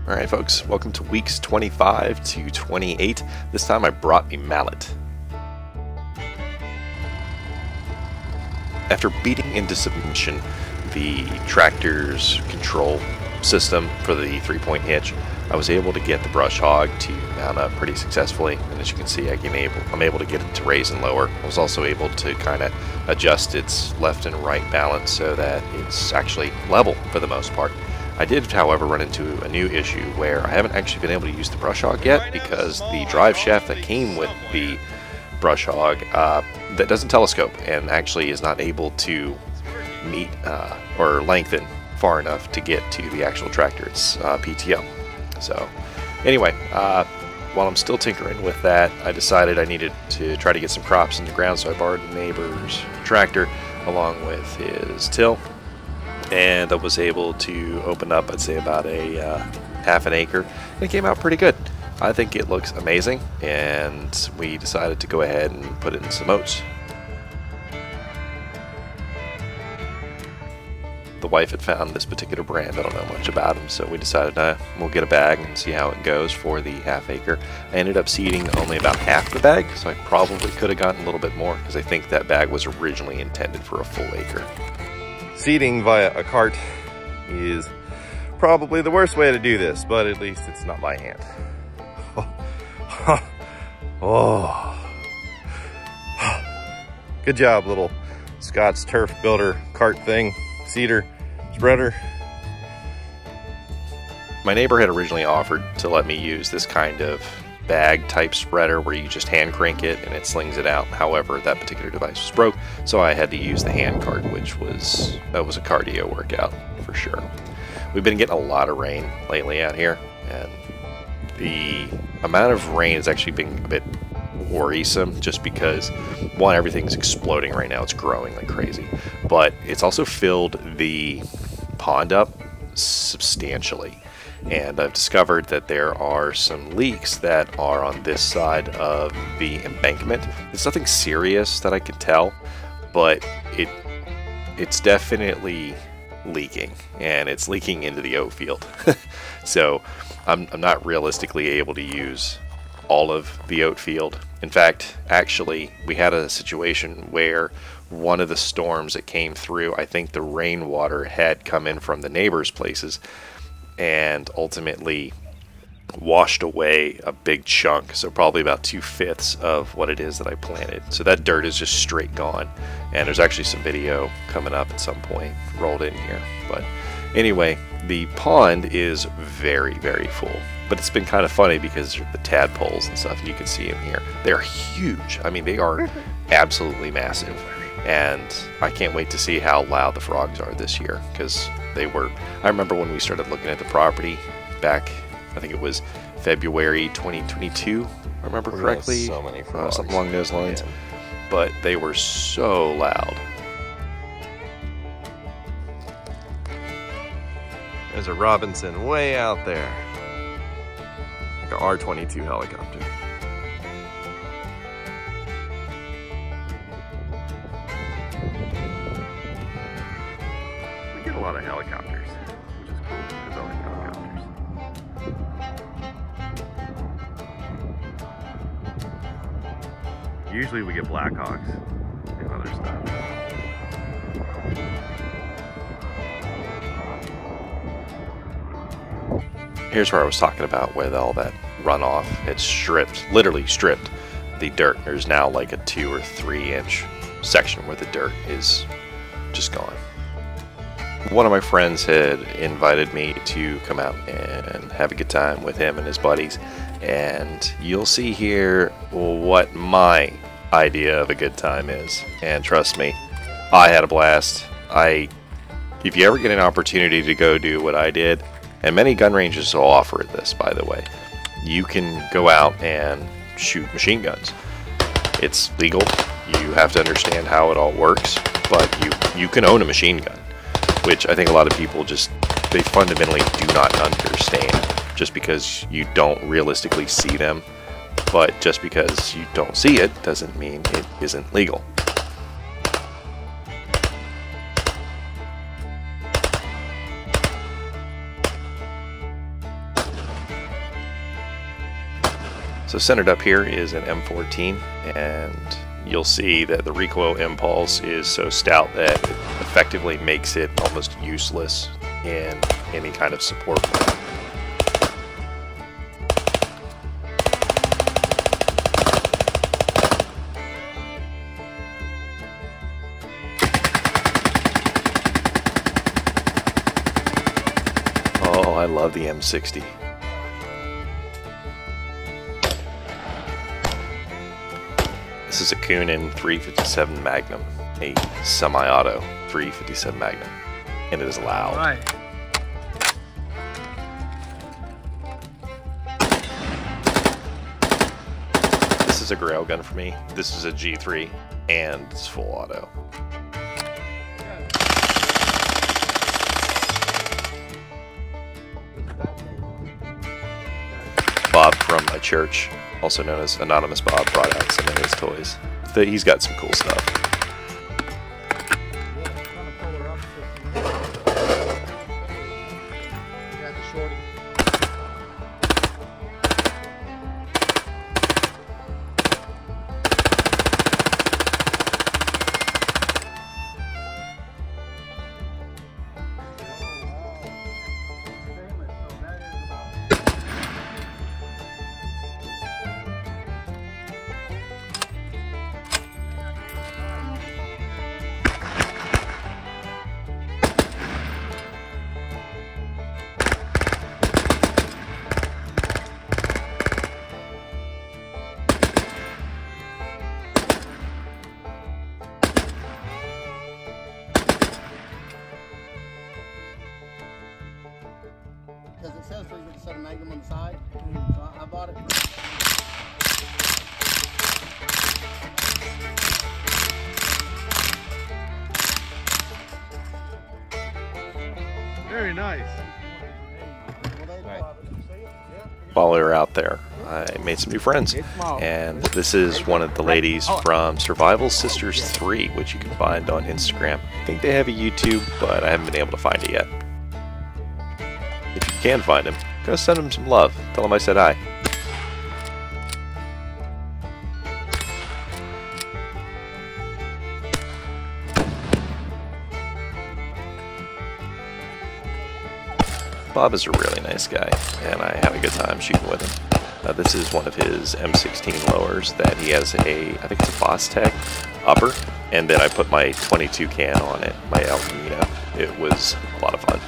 Alright folks, welcome to weeks 25 to 28. This time I brought a mallet. After beating into submission the tractor's control system for the 3-point hitch, I was able to get the brush hog to mount up pretty successfully, and as you can see I'm able to get it to raise and lower. I was also able to kind of adjust its left and right balance so that it's actually level for the most part. I did, however, run into a new issue where I haven't actually been able to use the brush hog yet because the drive shaft that came with the brush hog that doesn't telescope and actually is not able to meet or lengthen far enough to get to the actual tractor's PTO. So anyway, while I'm still tinkering with that, I decided I needed to try to get some crops in the ground, so I borrowed a neighbor's tractor along with his till. And I was able to open up, I'd say, about a half an acre, and it came out pretty good. I think it looks amazing, and we decided to go ahead and put it in some oats. The wife had found this particular brand. I don't know much about them, so we decided we'll get a bag and see how it goes for the half acre. I ended up seeding only about half the bag, so I probably could have gotten a little bit more because I think that bag was originally intended for a full acre. Seeding via a cart is probably the worst way to do this, but at least it's not by hand. Good job, little Scott's turf builder cart thing, seeder, spreader. My neighbor had originally offered to let me use this kind of bag type spreader where you just hand crank it and it slings it out. However, that particular device was broke, so I had to use the hand cart, which was a cardio workout for sure. We've been getting a lot of rain lately out here, and the amount of rain has actually been a bit worrisome just because, one, everything's exploding right now. It's growing like crazy, but it's also filled the pond up substantially. And I've discovered that there are some leaks that are on this side of the embankment. It's nothing serious that I can tell, but it's definitely leaking, and it's leaking into the oat field. So I'm not realistically able to use all of the oat field. In fact, actually, we had a situation where one of the storms that came through, I think the rainwater had come in from the neighbors' places and ultimately washed away a big chunk, so probably about 2/5 of what it is that I planted. So that dirt is just straight gone, and there's actually some video coming up at some point rolled in here. But anyway, the pond is very, very full, but it's been kind of funny because the tadpoles and stuff, and you can see them here. They're huge. I mean, they are absolutely massive, and I can't wait to see how loud the frogs are this year, because they were. I remember when we started looking at the property back, I think it was February 2022, I remember correctly, so many frogs. Something along those lines. Yeah. But they were so loud. There's a Robinson way out there, like a R-22 helicopter. We get a lot of helicopters, which is cool because I like helicopters. Usually we get Blackhawks and other stuff. Here's where I was talking about with all that runoff. It's stripped, literally stripped the dirt. There's now like a 2 or 3 inch section where the dirt is just gone. One of my friends had invited me to come out and have a good time with him and his buddies, and you'll see here what my idea of a good time is. And trust me, I had a blast. If you ever get an opportunity to go do what I did, and many gun ranges will offer this, by the way, you can go out and shoot machine guns. It's legal. You have to understand how it all works, but you can own a machine gun, which I think a lot of people they fundamentally do not understand, just because you don't realistically see them. But just because you don't see it doesn't mean it isn't legal. So centered up here is an M14, and you'll see that the recoil impulse is so stout that it effectively makes it almost useless in any kind of support mode. Oh, I love the M60. This is a Kunin 357 Magnum, a semi-auto 357 Magnum, and it is loud. All right. This is a grail gun for me. This is a G3, and it's full auto. Bob from my church, also known as Anonymous Bob, brought out some of his toys. He's got some cool stuff. Because it says 357 Magnum on the side, so I bought it for... Very nice. While we were out there, I made some new friends, and this is one of the ladies from Survival Sisters 3, which you can find on Instagram. I think they have a YouTube, but I haven't been able to find it yet. If you can find him, go send him some love. Tell him I said hi. Bob is a really nice guy, and I had a good time shooting with him. This is one of his M16 lowers that he has a, I think it's a Boss Tech upper, and then I put my 22 can on it, my El Camino. It was a lot of fun.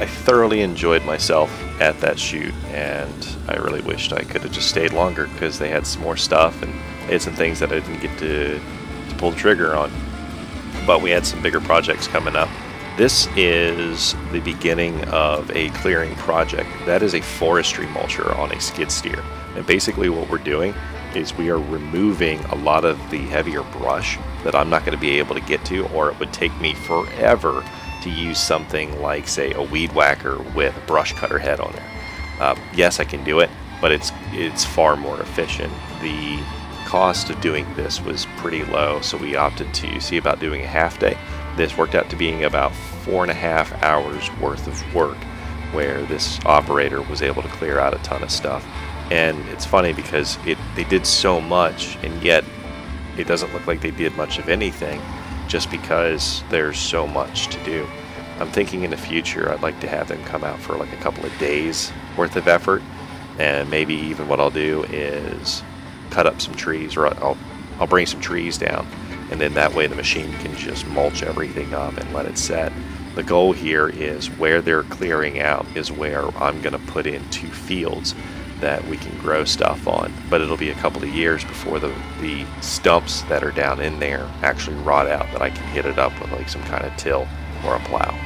I thoroughly enjoyed myself at that shoot, and I really wished I could have just stayed longer because they had some more stuff and they had some things that I didn't get to pull the trigger on. But we had some bigger projects coming up. This is the beginning of a clearing project. That is a forestry mulcher on a skid steer. And basically what we're doing is we are removing a lot of the heavier brush that I'm not going to be able to get to, or it would take me forever to use something like, say, a weed whacker with a brush cutter head on there. Yes, I can do it, but it's far more efficient. The cost of doing this was pretty low, so we opted to see about doing a half day. This worked out to being about 4.5 hours worth of work, where this operator was able to clear out a ton of stuff. And it's funny because they did so much, and yet it doesn't look like they did much of anything, just because there's so much to do. I'm thinking in the future I'd like to have them come out for like a couple of days worth of effort, and maybe even what I'll do is cut up some trees, or I'll bring some trees down, and then that way the machine can just mulch everything up and let it set. The goal here is where they're clearing out is where I'm going to put in 2 fields that we can grow stuff on, but it'll be a couple of years before the stumps that are down in there actually rot out, that I can hit it up with like some kind of till or a plow.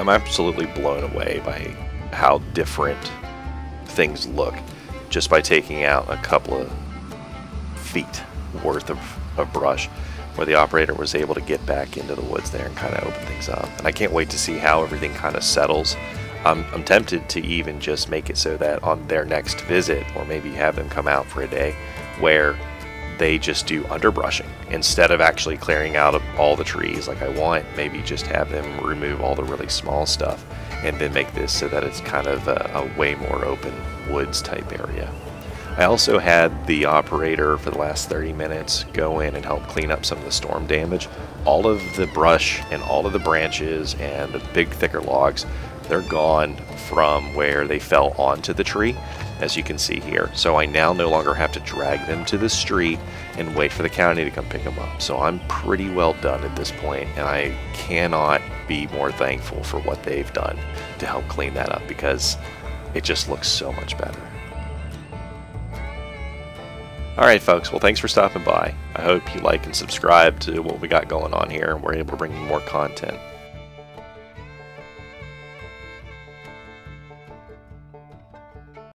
I'm absolutely blown away by how different things look just by taking out a couple of feet worth of brush, where the operator was able to get back into the woods there and kind of open things up. And I can't wait to see how everything kind of settles. I'm tempted to even just make it so that on their next visit, or maybe have them come out for a day where they just do underbrushing instead of actually clearing out all the trees like I want. Maybe just have them remove all the really small stuff and then make this so that it's kind of a way more open woods type area. I also had the operator for the last 30 minutes go in and help clean up some of the storm damage. All of the brush and all of the branches and the big thicker logs, they're gone from where they fell onto the tree, as you can see here. So I now no longer have to drag them to the street and wait for the county to come pick them up. So I'm pretty well done at this point, and I cannot be more thankful for what they've done to help clean that up, because it just looks so much better. Alright folks, well thanks for stopping by. I hope you like and subscribe to what we got going on here, and we're bringing more content.